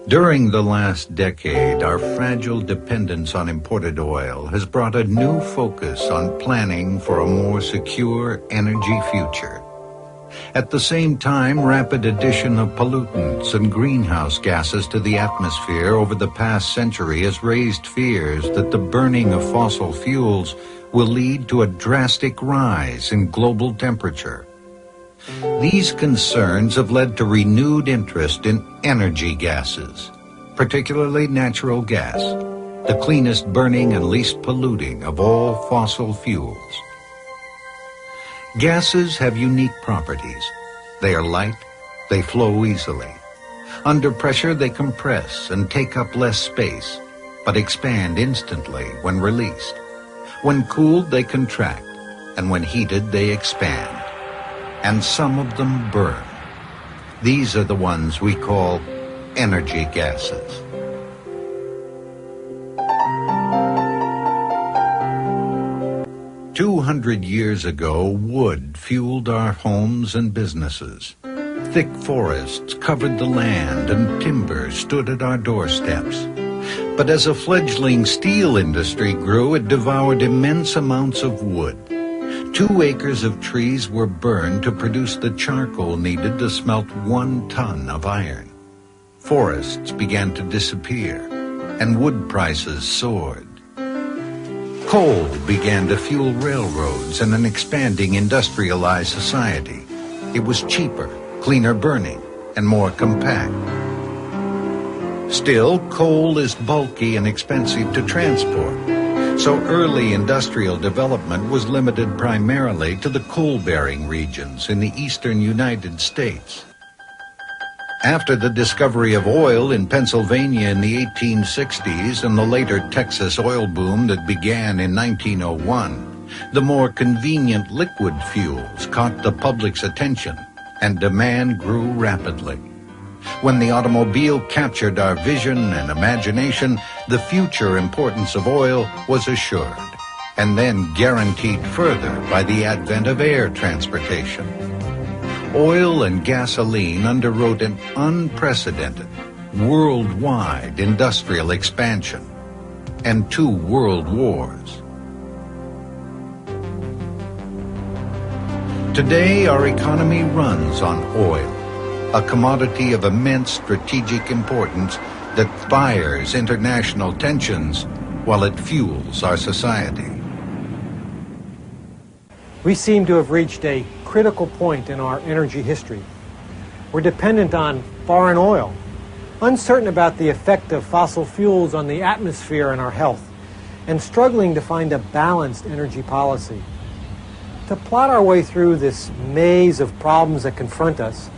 During the last decade, our fragile dependence on imported oil has brought a new focus on planning for a more secure energy future. At the same time, rapid addition of pollutants and greenhouse gases to the atmosphere over the past century has raised fears that the burning of fossil fuels will lead to a drastic rise in global temperature. These concerns have led to renewed interest in energy gases, particularly natural gas, the cleanest burning and least polluting of all fossil fuels. Gases have unique properties. They are light, they flow easily. Under pressure, they compress and take up less space, but expand instantly when released. When cooled, they contract, and when heated, they expand. And some of them burn. These are the ones we call energy gases. "200 years ago, wood fueled our homes and businesses. Thick forests covered the land and timber stood at our doorsteps. But as a fledgling steel industry grew, it devoured immense amounts of wood. 2 acres of trees were burned to produce the charcoal needed to smelt 1 ton of iron. Forests began to disappear, and wood prices soared. Coal began to fuel railroads and an expanding industrialized society. It was cheaper, cleaner burning, and more compact. Still, coal is bulky and expensive to transport. So early industrial development was limited primarily to the coal-bearing regions in the eastern United States. After the discovery of oil in Pennsylvania in the 1860s and the later Texas oil boom that began in 1901, the more convenient liquid fuels caught the public's attention and demand grew rapidly. When the automobile captured our vision and imagination, the future importance of oil was assured, and then guaranteed further by the advent of air transportation. Oil and gasoline underwrote an unprecedented, worldwide industrial expansion and 2 world wars. Today, our economy runs on oil, a commodity of immense strategic importance that fires international tensions while it fuels our society. We seem to have reached a critical point in our energy history. We're dependent on foreign oil, uncertain about the effect of fossil fuels on the atmosphere and our health, and struggling to find a balanced energy policy. To plot our way through this maze of problems that confront us,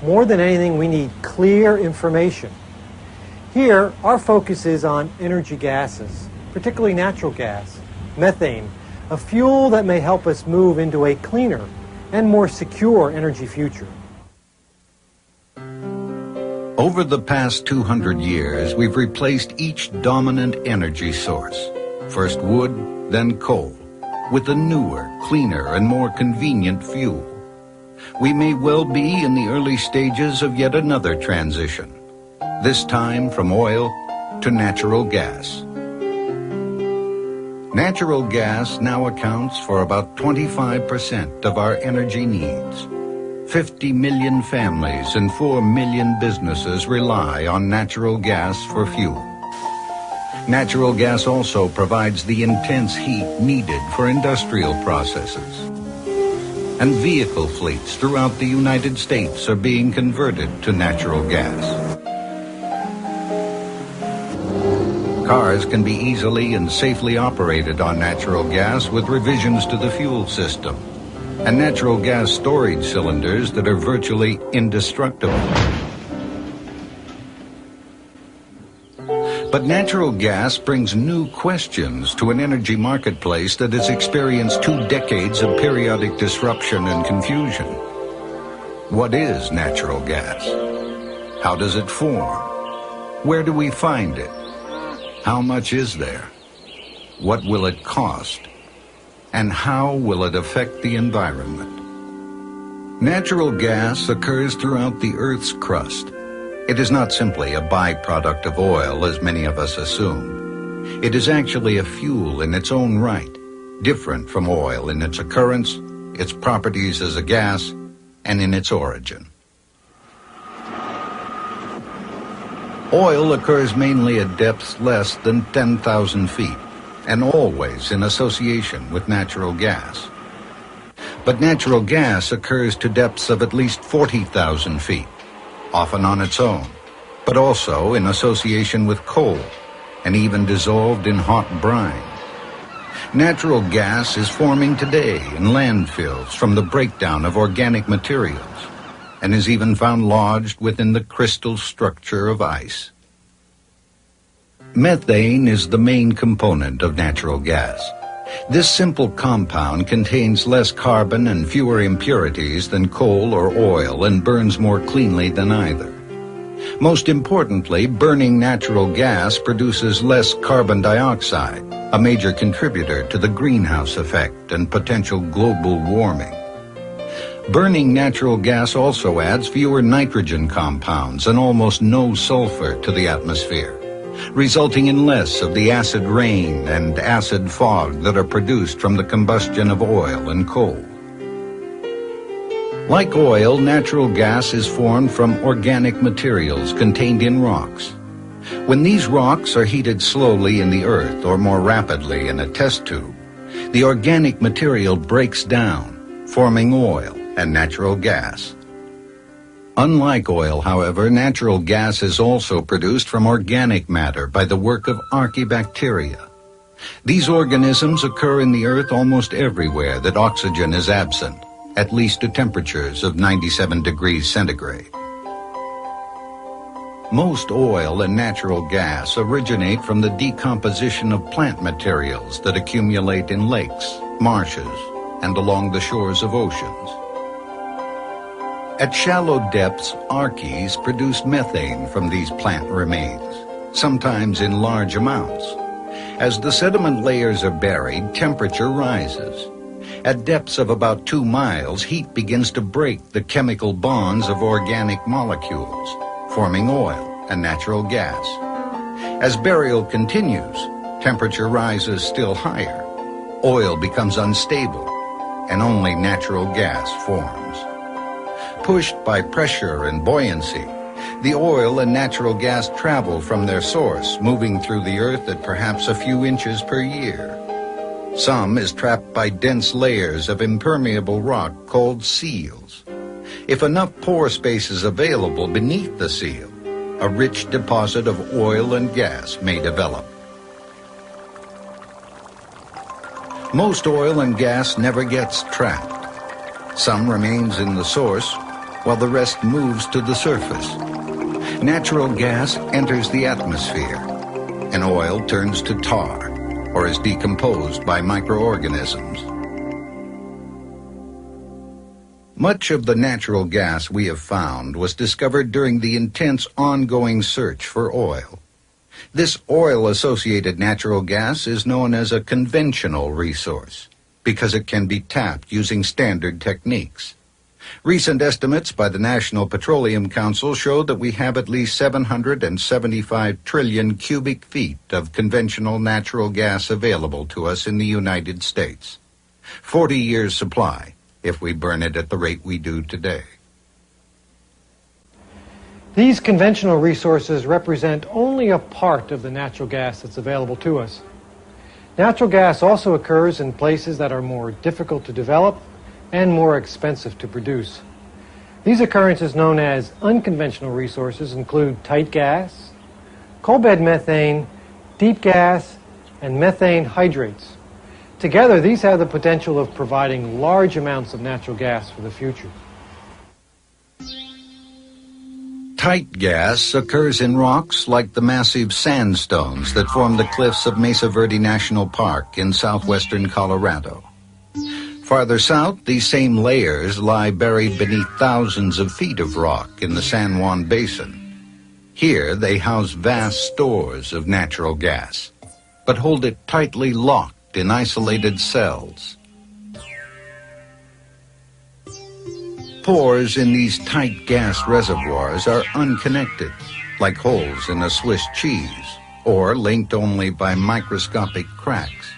more than anything, we need clear information. Here, our focus is on energy gases, particularly natural gas, methane, a fuel that may help us move into a cleaner and more secure energy future. Over the past 200 years, we've replaced each dominant energy source, first wood, then coal, with a newer, cleaner, and more convenient fuel. We may well be in the early stages of yet another transition, this time from oil to natural gas. Natural gas now accounts for about 25% of our energy needs. 50 million families and 4 million businesses rely on natural gas for fuel. Natural gas also provides the intense heat needed for industrial processes. And vehicle fleets throughout the United States are being converted to natural gas. Cars can be easily and safely operated on natural gas with revisions to the fuel system, and natural gas storage cylinders that are virtually indestructible. But natural gas brings new questions to an energy marketplace that has experienced 2 decades of periodic disruption and confusion. What is natural gas? How does it form? Where do we find it? How much is there? What will it cost? And how will it affect the environment? Natural gas occurs throughout the Earth's crust. It is not simply a byproduct of oil, as many of us assume. It is actually a fuel in its own right, different from oil in its occurrence, its properties as a gas, and in its origin. Oil occurs mainly at depths less than 10,000 feet, and always in association with natural gas. But natural gas occurs to depths of at least 40,000 feet, often on its own, but also in association with coal, and even dissolved in hot brine. Natural gas is forming today in landfills from the breakdown of organic materials, and is even found lodged within the crystal structure of ice. Methane is the main component of natural gas. This simple compound contains less carbon and fewer impurities than coal or oil and burns more cleanly than either. Most importantly, burning natural gas produces less carbon dioxide, a major contributor to the greenhouse effect and potential global warming. Burning natural gas also adds fewer nitrogen compounds and almost no sulfur to the atmosphere, resulting in less of the acid rain and acid fog that are produced from the combustion of oil and coal. Like oil, natural gas is formed from organic materials contained in rocks. When these rocks are heated slowly in the earth or more rapidly in a test tube, the organic material breaks down, forming oil and natural gas. Unlike oil, however, natural gas is also produced from organic matter by the work of archaebacteria. These organisms occur in the earth almost everywhere that oxygen is absent, at least to temperatures of 97 degrees centigrade. Most oil and natural gas originate from the decomposition of plant materials that accumulate in lakes, marshes, and along the shores of oceans. At shallow depths, archaeas produce methane from these plant remains, sometimes in large amounts. As the sediment layers are buried, temperature rises. At depths of about 2 miles, heat begins to break the chemical bonds of organic molecules, forming oil and natural gas. As burial continues, temperature rises still higher. Oil becomes unstable, and only natural gas forms. Pushed by pressure and buoyancy, the oil and natural gas travel from their source, moving through the earth at perhaps a few inches per year. Some is trapped by dense layers of impermeable rock called seals. If enough pore space is available beneath the seal, a rich deposit of oil and gas may develop. Most oil and gas never gets trapped. Some remains in the source, while the rest moves to the surface. Natural gas enters the atmosphere, and oil turns to tar, or is decomposed by microorganisms. Much of the natural gas we have found was discovered during the intense ongoing search for oil. This oil-associated natural gas is known as a conventional resource because it can be tapped using standard techniques. Recent estimates by the National Petroleum Council show that we have at least 775 trillion cubic feet of conventional natural gas available to us in the United States. 40 years' supply if we burn it at the rate we do today. These conventional resources represent only a part of the natural gas that's available to us. Natural gas also occurs in places that are more difficult to develop and more expensive to produce. These occurrences, known as unconventional resources, include tight gas, coal bed methane, deep gas, and methane hydrates. Together, these have the potential of providing large amounts of natural gas for the future. Tight gas occurs in rocks like the massive sandstones that form the cliffs of Mesa Verde National Park in southwestern Colorado. Farther south, these same layers lie buried beneath thousands of feet of rock in the San Juan Basin. Here, they house vast stores of natural gas, but hold it tightly locked in isolated cells. pores in these tight gas reservoirs are unconnected, like holes in a Swiss cheese, or linked only by microscopic cracks.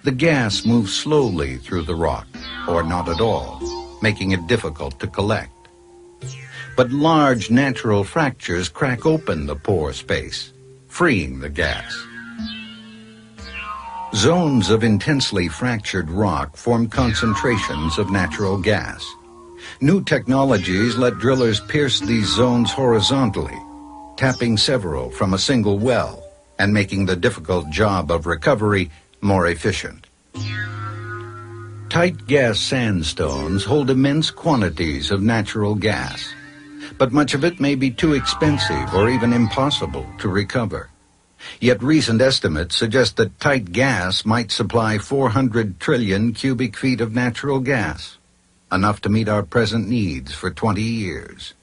The gas moves slowly through the rock, or not at all, making it difficult to collect. But large natural fractures crack open the pore space, freeing the gas. Zones of intensely fractured rock form concentrations of natural gas. New technologies let drillers pierce these zones horizontally, tapping several from a single well and making the difficult job of recovery more efficient. Tight gas sandstones hold immense quantities of natural gas, but much of it may be too expensive or even impossible to recover. Yet recent estimates suggest that tight gas might supply 400 trillion cubic feet of natural gas, enough to meet our present needs for 20 years.